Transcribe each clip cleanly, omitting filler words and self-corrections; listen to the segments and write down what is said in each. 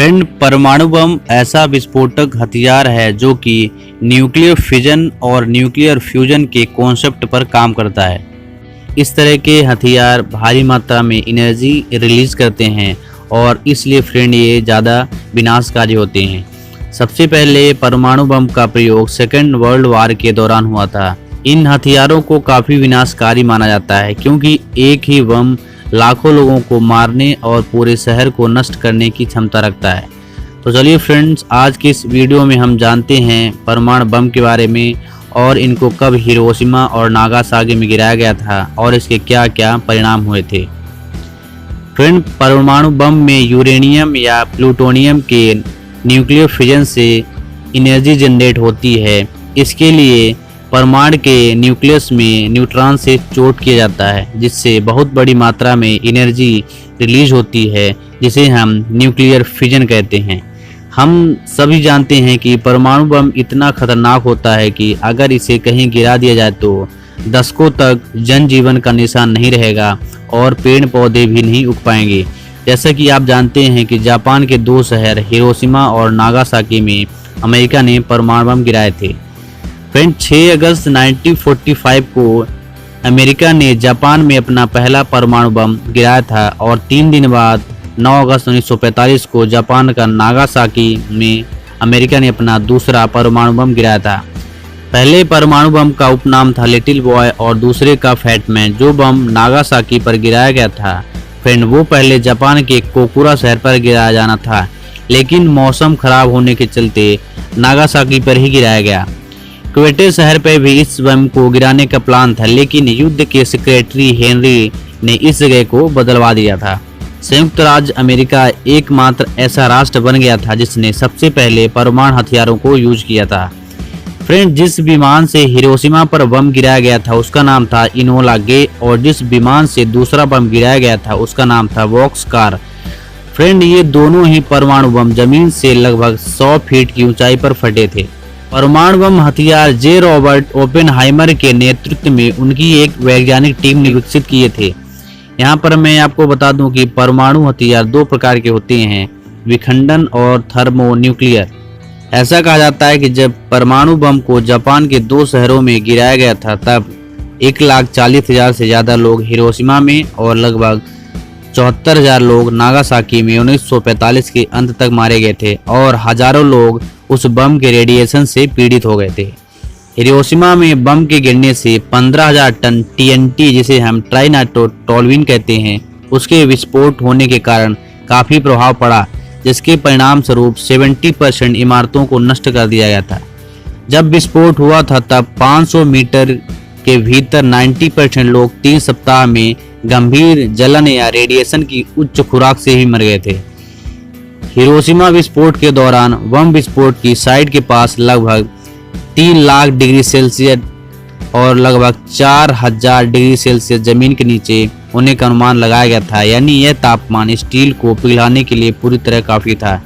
Friend, परमाणु बम ऐसा विस्फोटक हथियार है जो कि न्यूक्लियर फिजन और न्यूक्लियर फ्यूजन के कॉन्सेप्ट पर काम करता है। इस तरह के हथियार भारी मात्रा में एनर्जी रिलीज करते हैं और इसलिए फ्रेंड ये ज़्यादा विनाशकारी होते हैं। सबसे पहले परमाणु बम का प्रयोग सेकेंड वर्ल्ड वार के दौरान हुआ था। इन हथियारों को काफ़ी विनाशकारी माना जाता है क्योंकि एक ही बम लाखों लोगों को मारने और पूरे शहर को नष्ट करने की क्षमता रखता है। तो चलिए फ्रेंड्स, आज की इस वीडियो में हम जानते हैं परमाणु बम के बारे में और इनको कब हिरोशिमा और नागासाकी में गिराया गया था और इसके क्या क्या परिणाम हुए थे। फ्रेंड, परमाणु बम में यूरेनियम या प्लूटोनियम के न्यूक्लियर फिजन से एनर्जी जनरेट होती है। इसके लिए परमाणु के न्यूक्लियस में न्यूट्रॉन से चोट किया जाता है जिससे बहुत बड़ी मात्रा में एनर्जी रिलीज होती है, जिसे हम न्यूक्लियर फिजन कहते हैं। हम सभी जानते हैं कि परमाणु बम इतना खतरनाक होता है कि अगर इसे कहीं गिरा दिया जाए तो दशकों तक जनजीवन का निशान नहीं रहेगा और पेड़ पौधे भी नहीं उग पाएंगे। जैसा कि आप जानते हैं कि जापान के दो शहर हिरोशिमा और नागासाकी में अमेरिका ने परमाणु बम गिराए थे। फ्रेंड, 6 अगस्त 1945 को अमेरिका ने जापान में अपना पहला परमाणु बम गिराया था और 3 दिन बाद 9 अगस्त 1945 को जापान का नागासाकी में अमेरिका ने अपना दूसरा परमाणु बम गिराया था। पहले परमाणु बम का उपनाम था लिटिल बॉय और दूसरे का फैटमैन। जो बम नागासाकी पर गिराया गया था फ्रेंड, वो पहले जापान के कोकुरा शहर पर गिराया जाना था, लेकिन मौसम खराब होने के चलते नागासाकी पर ही गिराया गया। क्वेटे शहर पर भी इस बम को गिराने का प्लान था, लेकिन युद्ध के सेक्रेटरी हेनरी ने इस जगह को बदलवा दिया था। संयुक्त राज्य अमेरिका एकमात्र ऐसा राष्ट्र बन गया था जिसने सबसे पहले परमाणु हथियारों को यूज किया था। फ्रेंड, जिस विमान से हिरोशिमा पर बम गिराया गया था उसका नाम था इनोला गे और जिस विमान से दूसरा बम गिराया गया था उसका नाम था वॉक्सकार। फ्रेंड, ये दोनों ही परमाणु बम जमीन से लगभग 100 फीट की ऊंचाई पर फटे थे। परमाणु बम हथियार जे रॉबर्ट ओपेनहाइमर के नेतृत्व में उनकी एक वैज्ञानिक टीम ने विकसित किए थे। यहाँ पर मैं आपको बता दूं कि परमाणु हथियार 2 प्रकार के होते हैं, विखंडन और थर्मोन्यूक्लियर। ऐसा कहा जाता है कि जब परमाणु बम को जापान के 2 शहरों में गिराया गया था तब 1,40,000 से ज़्यादा लोग हिरोशिमा में और लगभग 74,000 लोग नागासाकी में 1945 के अंत तक मारे गए थे और हजारों लोग उस बम के रेडिएशन से पीड़ित हो गए थे। हिरोशिमा में बम के गिरने से 15,000 टन TNT, जिसे हम ट्राइनाइट्रोटोल्यूइन कहते हैं, उसके विस्फोट होने के कारण काफ़ी प्रभाव पड़ा, जिसके परिणाम स्वरूप 70% इमारतों को नष्ट कर दिया गया था। जब विस्फोट हुआ था तब 500 मीटर के भीतर 90% लोग 3 सप्ताह में गंभीर जलन या रेडिएशन की उच्च खुराक से ही मर गए थे। हिरोशिमा विस्फोट के दौरान बम विस्फोट की साइट के पास लगभग 3 लाख डिग्री सेल्सियस और लगभग 4,000 डिग्री सेल्सियस जमीन के नीचे होने का अनुमान लगाया गया था, यानी यह तापमान स्टील को पिघलाने के लिए पूरी तरह काफ़ी था।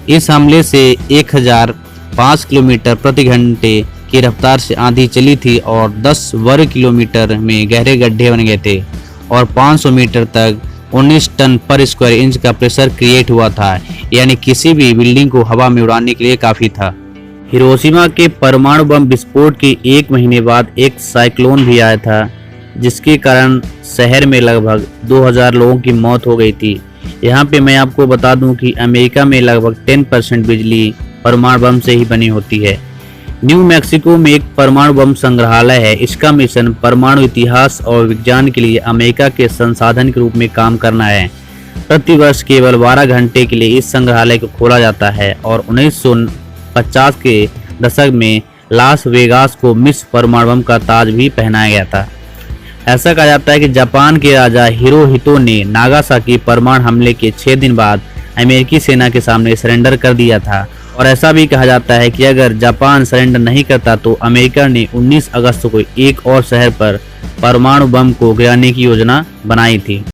इस हमले से 1005 किलोमीटर प्रति घंटे की रफ्तार से आंधी चली थी और 10 वर्ग किलोमीटर में गहरे गड्ढे बन गए थे और 500 मीटर तक 19 टन पर स्क्वायर इंच का प्रेशर क्रिएट हुआ था, यानी किसी भी बिल्डिंग को हवा में उड़ाने के लिए काफ़ी था। हिरोशिमा के परमाणु बम विस्फोट के 1 महीने बाद एक साइक्लोन भी आया था, जिसके कारण शहर में लगभग 2000 लोगों की मौत हो गई थी। यहाँ पे मैं आपको बता दूं कि अमेरिका में लगभग 10% बिजली परमाणु बम से ही बनी होती है। न्यू मैक्सिको में एक परमाणु बम संग्रहालय है। इसका मिशन परमाणु इतिहास और विज्ञान के लिए अमेरिका के संसाधन के रूप में काम करना है। प्रतिवर्ष केवल 12 घंटे के लिए इस संग्रहालय को खोला जाता है और 1950 के दशक में लास वेगास को मिस परमाणु बम का ताज भी पहनाया गया था। ऐसा कहा जाता है कि जापान के राजा हिरोहितो ने नागासाकी परमाणु हमले के 6 दिन बाद अमेरिकी सेना के सामने सरेंडर कर दिया था और ऐसा भी कहा जाता है कि अगर जापान सरेंडर नहीं करता तो अमेरिका ने 19 अगस्त को एक और शहर पर परमाणु बम को गिराने की योजना बनाई थी।